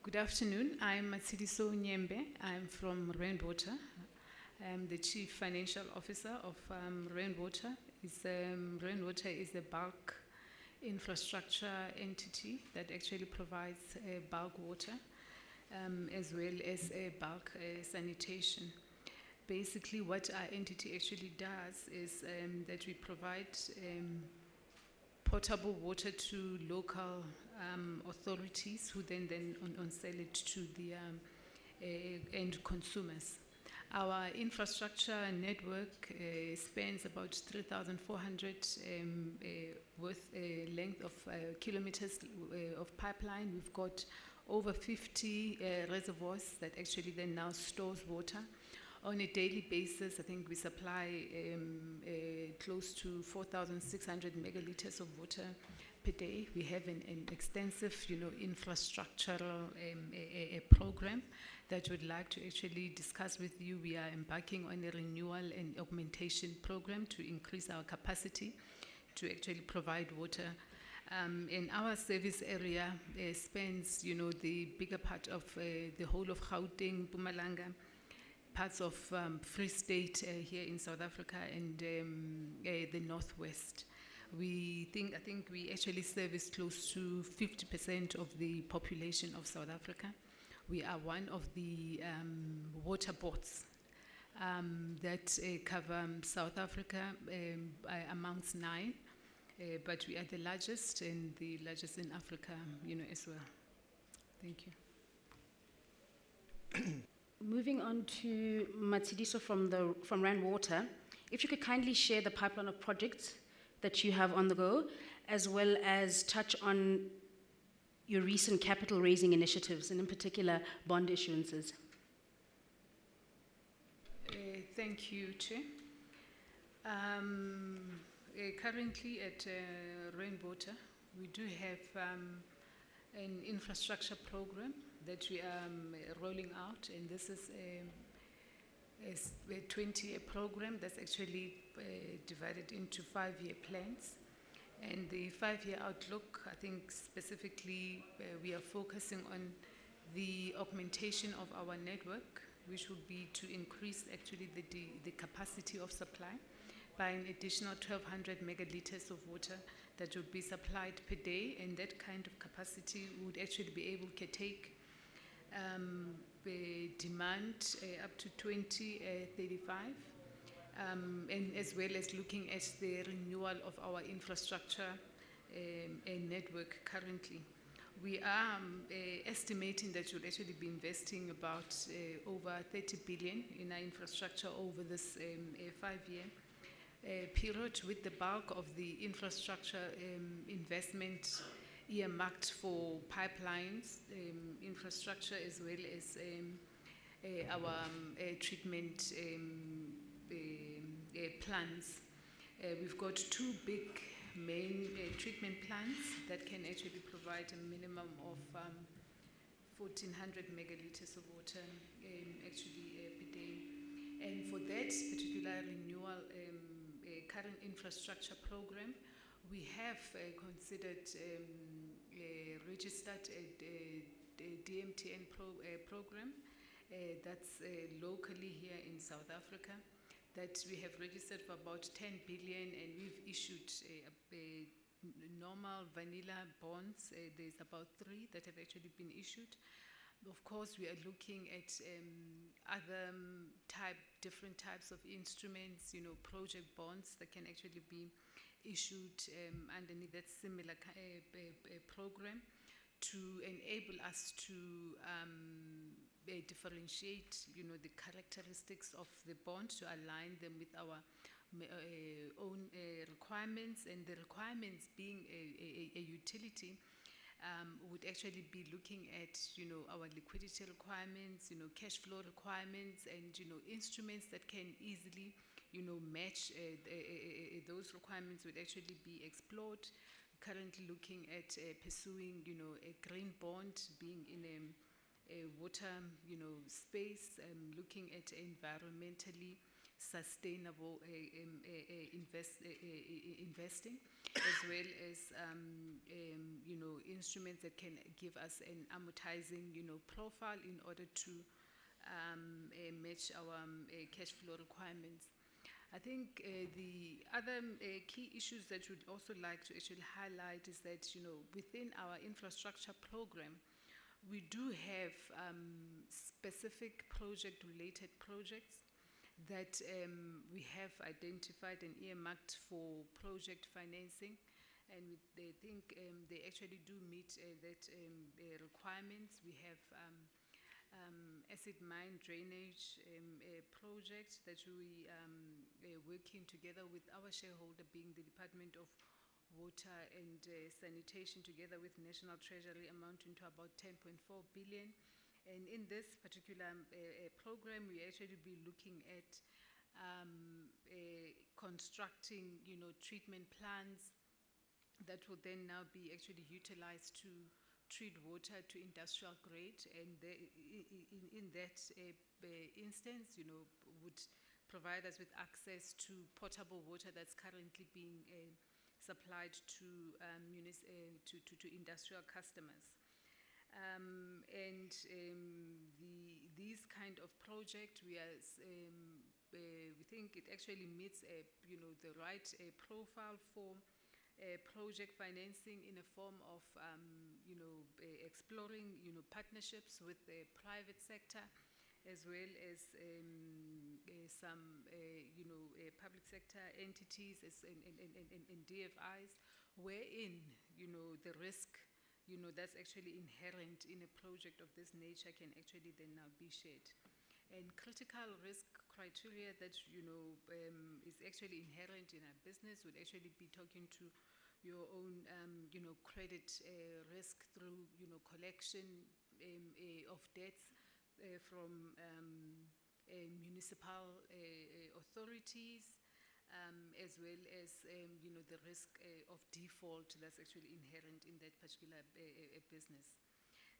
Good afternoon. I'm Matshidiso Nyembe. I'm from Rainwater. I'm the Chief Financial Officer of Rainwater. Rainwater is a bulk infrastructure entity that actually provides bulk water as well as bulk sanitation. Basically, what our entity actually does is that we provide potable water to local authorities who then sell it to the end consumers. Our infrastructure network spans about 3,400 length of kilometers of pipeline. We've got over 50 reservoirs that actually then now stores water. On a daily basis, I think we supply close to 4,600 megaliters of water per day. We have an extensive, infrastructural program that we'd like to actually discuss with you. We are embarking on a renewal and augmentation program to increase our capacity to actually provide water. And our service area spans, the bigger part of the whole of Gauteng, Mpumalanga, parts of Free State here in South Africa, and the Northwest. I think we actually service close to 50% of the population of South Africa. We are one of the water boards that cover South Africa amongst 9, but we are the largest and the largest in Africa, as well. Thank you. Moving on to Matshidiso from Rainwater, if you could kindly share the pipeline of projects that you have on the go, as well as touch on your recent capital raising initiatives, and in particular, bond issuances. Thank you, Chair. Currently at Rainwater, we do have an infrastructure program that we are rolling out, and this is a 20-year program that's actually divided into 5-year plans. And the 5-year outlook, I think specifically we are focusing on the augmentation of our network, which would be to increase actually the capacity of supply by an additional 1,200 megaliters of water that would be supplied per day, and that kind of capacity would actually be able to take demand up to 2035, and as well as looking at the renewal of our infrastructure network currently. We are estimating that we'll actually be investing about over 30 billion in our infrastructure over this 5-year period, with the bulk of the infrastructure investment earmarked for pipelines, infrastructure, as well as our treatment plants. We've got 2 big main treatment plants that can actually provide a minimum of 1,400 megaliters of water per day. And for that particular renewal current infrastructure program, we have considered registered a DMTN program that's locally here in South Africa, that we have registered for about 10 billion, and we've issued normal vanilla bonds. There's about 3 that have actually been issued. Of course, we are looking at other different types of instruments, project bonds that can actually be issued underneath that similar program to enable us to differentiate, the characteristics of the bond, to align them with our own requirements, and the requirements being a utility. Would actually be looking at, our liquidity requirements, cash flow requirements, and, instruments that can easily, match those requirements would actually be explored. Currently looking at pursuing, a green bond, being in a water, space, looking at environmentally sustainable investing, as well as instruments that can give us an amortizing profile in order to match our cash flow requirements. I think the other key issues that we'd also like to actually highlight is that within our infrastructure program, we do have specific project-related projects that we have identified and earmarked for project financing, and they think they actually do meet that requirements. We have acid mine drainage project that we are working together with our shareholder, being the Department of Water and Sanitation, together with National Treasury, amounting to about 10.4 billion. And in this particular program, we actually be looking at constructing, treatment plants that will then now be actually utilized to treat water to industrial grade, and in that instance, would provide us with access to potable water that's currently being supplied to industrial customers. These kind of project, we think it actually meets the right profile for project financing in a form of exploring partnerships with the private sector, as well as some public sector entities and DFIs, wherein the risk that's actually inherent in a project of this nature can actually then now be shared. And critical risk criteria that is actually inherent in our business would actually be talking to your own credit risk through collection of debts from municipal authorities, as well as the risk of default that's actually inherent in that particular business.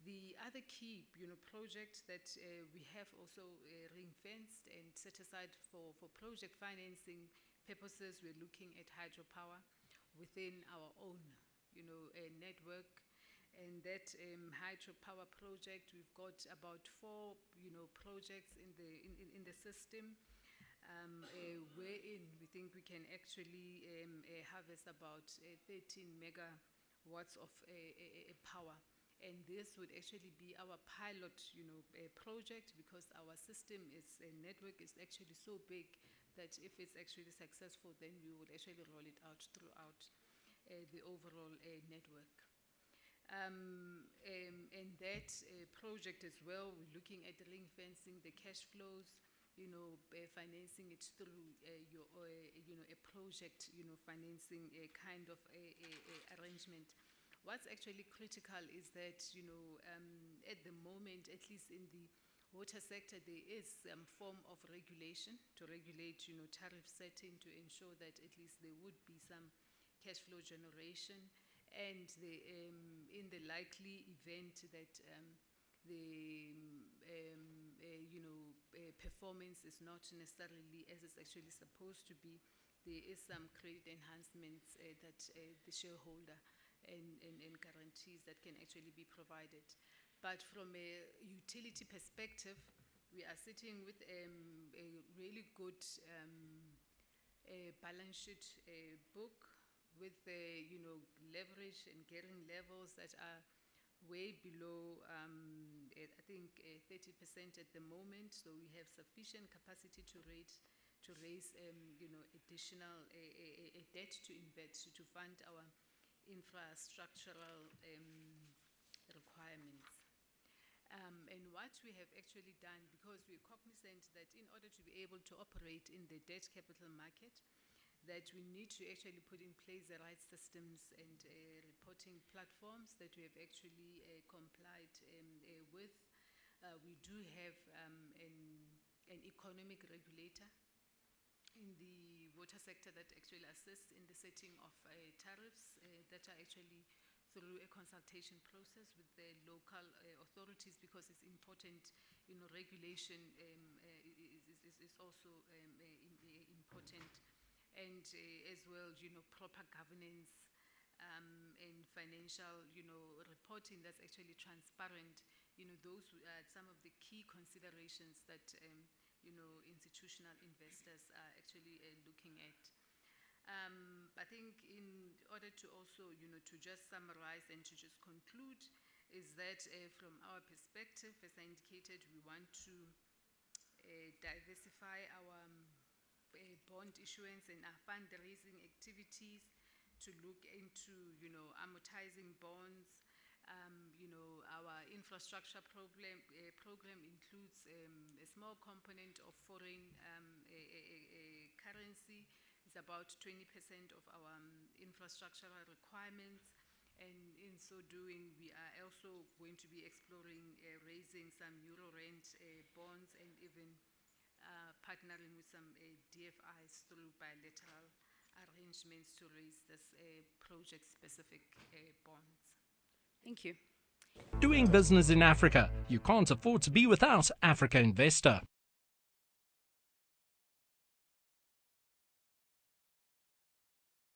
The other key project that we have also ring-fenced and set aside for project financing purposes, we're looking at hydropower within our own network. And that hydropower project, we've got about 4 projects in the system, wherein we think we can actually harvest about 13 megawatts of power. And this would actually be our pilot project, because our system network is actually so big that if it's actually successful, then we would actually roll it out throughout the overall network. And that project as well, we're looking at ring fencing the cash flows, financing it through a project financing a kind of a arrangement. What's actually critical is that at the moment, at least in the water sector, there is some form of regulation to regulate tariff setting, to ensure that at least there would be some cash flow generation, and in the likely event that the performance is not necessarily as it's actually supposed to be, there is some credit enhancements that the shareholder and guarantees that can actually be provided. But from a utility perspective, we are sitting with a really good balance sheet book with leverage and gearing levels that are way below, I think 30% at the moment. So we have sufficient capacity to raise additional debt to invest to fund our infrastructural requirements. And what we have actually done, because we're cognizant that in order to be able to operate in the debt capital market, that we need to actually put in place the right systems and reporting platforms that we have actually complied with. We do have an economic regulator in the water sector that actually assists in the setting of tariffs that are actually through a consultation process with the local authorities, because it's important, regulation is also important. And as well, proper governance and financial, reporting that's actually transparent. Those are some of the key considerations that, institutional investors are actually looking at. I think in order to also, to just summarize and to just conclude, is that from our perspective, as I indicated, we want to diversify our bond issuance and our fundraising activities to look into, amortizing bonds. Our infrastructure program includes a small component of foreign currency. It's about 20% of our infrastructural requirements. And in so doing, we are also going to be exploring raising some Euro-rand bonds and even partnering with some DFIs through bilateral arrangements to raise this project-specific bonds. Thank you. Doing business in Africa. You can't afford to be without Africa Investor.